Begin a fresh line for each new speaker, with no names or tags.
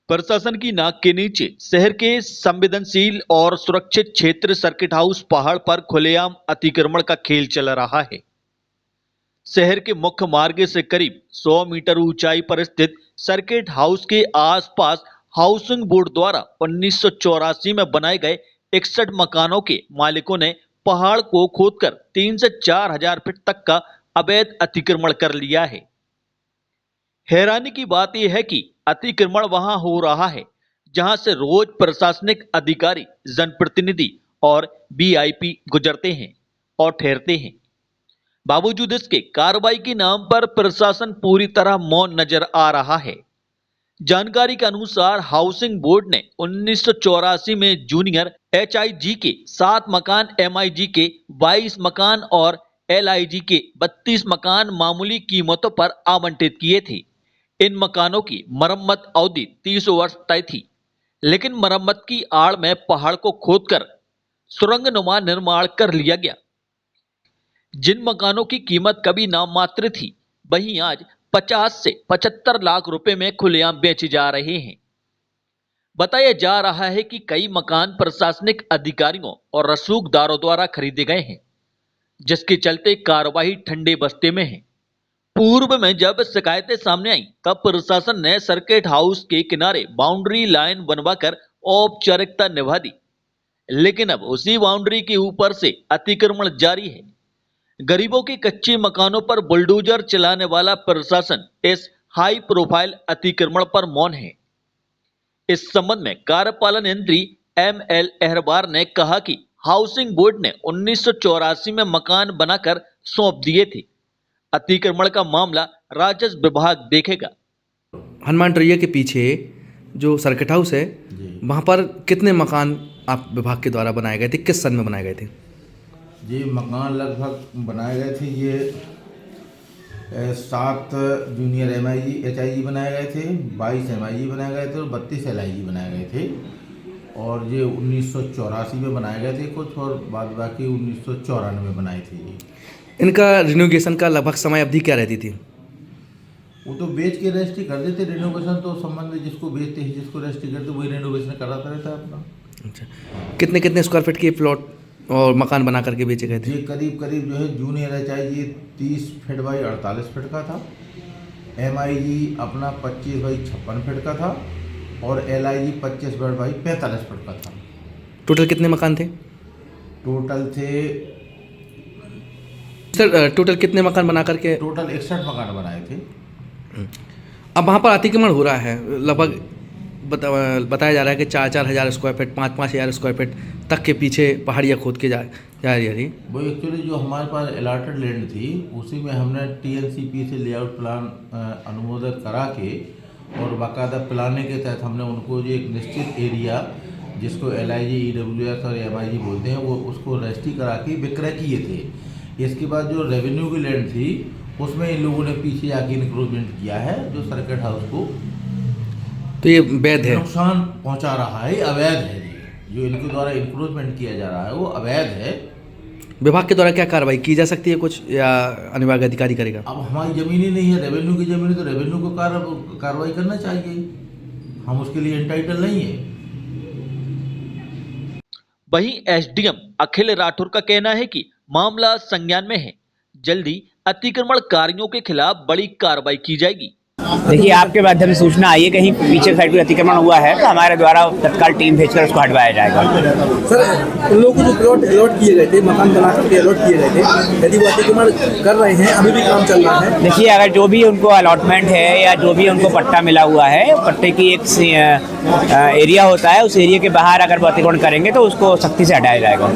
प्रशासन की नाक के नीचे शहर के संवेदनशील और सुरक्षित क्षेत्र सर्किट हाउस पहाड़ पर खुलेआम अतिक्रमण का खेल चल रहा है। शहर के मुख्य मार्ग से करीब 100 मीटर ऊंचाई पर स्थित सर्किट हाउस के आसपास हाउसिंग बोर्ड द्वारा 1984 में बनाए गए 61 मकानों के मालिकों ने पहाड़ को खोदकर 3 से 4 हजार फीट तक का अवैध अतिक्रमण कर लिया है। हैरानी की बात यह है कि अतिक्रमण वहां हो रहा है जहां से रोज प्रशासनिक अधिकारी, जनप्रतिनिधि और वीआईपी गुजरते हैं और ठहरते हैं। बावजूद इसके कार्रवाई के नाम पर प्रशासन पूरी तरह मौन नजर आ रहा है। जानकारी के अनुसार हाउसिंग बोर्ड ने 1984 में जूनियर एचआईजी के 7 मकान, एमआईजी के 22 मकान और एलआईजी के 32 मकान मामूली कीमतों पर आवंटित किए थे। इन मकानों की मरम्मत अवधि 30 वर्ष तय थी, लेकिन मरम्मत की आड़ में पहाड़ को खोदकर सुरंगनुमा निर्माण कर लिया गया। जिन मकानों की कीमत कभी नाममात्र थी, वहीं आज 50 से 75 लाख रुपए में खुलेआम बेचे जा रहे हैं। बताया जा रहा है कि कई मकान प्रशासनिक अधिकारियों और रसूखदारों द्वारा खरीदे गए हैं, जिसके चलते कार्रवाई ठंडे बस्ते में है। पूर्व में जब शिकायतें सामने आई, तब प्रशासन ने सर्किट हाउस के किनारे बाउंड्री लाइन बनवाकर औपचारिकता निभा दी, लेकिन अब उसी बाउंड्री के ऊपर से अतिक्रमण जारी है। गरीबों के कच्चे मकानों पर बुलडोजर चलाने वाला प्रशासन इस हाई प्रोफाइल अतिक्रमण पर मौन है। इस संबंध में कार्यपालन यंत्री ML अहरबार ने कहा कि हाउसिंग बोर्ड ने 1984 में मकान बनाकर सौंप दिए थे। अतिक्रमण का मामला राजस्व विभाग देखेगा।
हनुमान टोरिया के पीछे जो सर्किट हाउस है, वहाँ पर कितने मकान आप विभाग के द्वारा बनाए गए थे, किस सन में बनाए गए थे?
जी, मकान लगभग बनाए गए थे। ये 7 जूनियर एचआईजी बनाए गए थे, 22 एमआईजी बनाए गए थे और 32 एलआईजी बनाए गए थे। और ये 1984 में बनाए गए थे कुछ, और बाद बाकी 1994 में बनाए थे। ये
इनका रिनोवेशन का लगभग समय अवधि क्या रहती थी?
वो तो बेच के रजिस्ट्री कर देते। रिनोवेशन तो संबंध में जिसको बेचते हैं, जिसको रजिस्ट्री करते वही रिनोवेशन कराता रहता है अपना।
अच्छा, कितने कितने स्क्वायर फीट के प्लॉट और मकान बना करके बेचे गए थे?
ये करीब करीब जो है junior HIG 30 feet by 48 feet का था, एमआईजी अपना 25 बाई 56 फीट का था और एलआईजी 25 फीट बाई 45 फीट का था।
टोटल कितने मकान थे?
टोटल थे
सर, टोटल कितने मकान बना करके?
टोटल 61 मकान बनाए थे।
अब वहाँ पर अतिक्रमण हो रहा है, लगभग बताया जा रहा है कि 4-4 हज़ार स्क्वायर फीट, 5-5 हज़ार स्क्वायर फीट तक के पीछे पहाड़ियाँ खोद के जा रही।
वो एक्चुअली जो हमारे पास अलॉटेड लैंड थी, उसी में हमने TNCP से लेआउट प्लान अनुमोदन करा के और बाकायदा प्लानिंग के तहत हमने उनको जो एक निश्चित एरिया, जिसको LIG, EWS और MIG बोलते हैं, वो उसको रजिस्ट्री करा के विक्रय किए थे। इसके बाद जो रेवेन्यू की लैंड थी, उसमें इन लोगों ने पीछे आके इंक्रोचमेंट किया है, जो सर्किट हाउस को
तो ये वैध है,
नुकसान पहुंचा रहा है, अवैध है। जो इनके द्वारा इंक्रोचमेंट किया जा रहा है वो अवैध है।
विभाग के द्वारा क्या कार्रवाई की जा सकती है कुछ, या अनुविभाग अधिकारी करेगा?
अब हमारी ज़मीन ही नहीं है, रेवेन्यू की ज़मीन है, तो रेवेन्यू को कार्रवाई करना चाहिए। हम उसके लिए एंटाइटल नहीं है।
वहीं SDM अखिल राठौर का कहना है कि मामला संज्ञान में है, जल्दी अतिक्रमणकारियों के खिलाफ बड़ी कार्रवाई की जाएगी।
देखिए, आपके माध्यम से सूचना आई है कहीं पीछे साइड पर अतिक्रमण हुआ है, तो हमारे द्वारा तत्काल टीम भेजकर उसको हटवाया जाएगा।
सर, उन लोगों को जो प्लॉट अलॉट किए गए थे, मकान बना करके अलॉट किए गए थे, यदि वो अतिक्रमण कर रहे हैं, अभी भी काम चल रहा है?
देखिए, अगर जो भी उनको अलॉटमेंट है या जो भी उनको पट्टा मिला हुआ है, पट्टे की एक एरिया होता है, उस एरिया के बाहर अगर वो अतिक्रमण करेंगे तो उसको सख्ती से हटाया जाएगा।